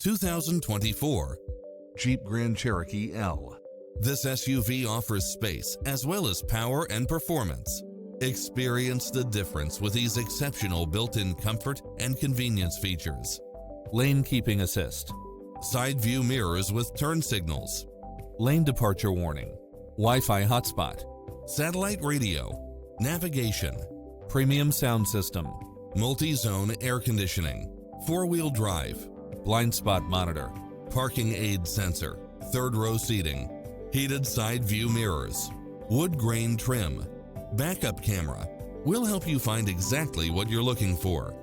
2024 Jeep Grand Cherokee L. This SUV offers space as well as power and performance. Experience the difference with these exceptional built-in comfort and convenience features. Lane keeping assist, side view mirrors with turn signals, lane departure warning, Wi-Fi hotspot, satellite radio, navigation, premium sound system, multi-zone air conditioning, four-wheel drive, blind spot monitor, parking aid sensor, third row seating, heated side view mirrors, wood grain trim, backup camera. We'll help you find exactly what you're looking for.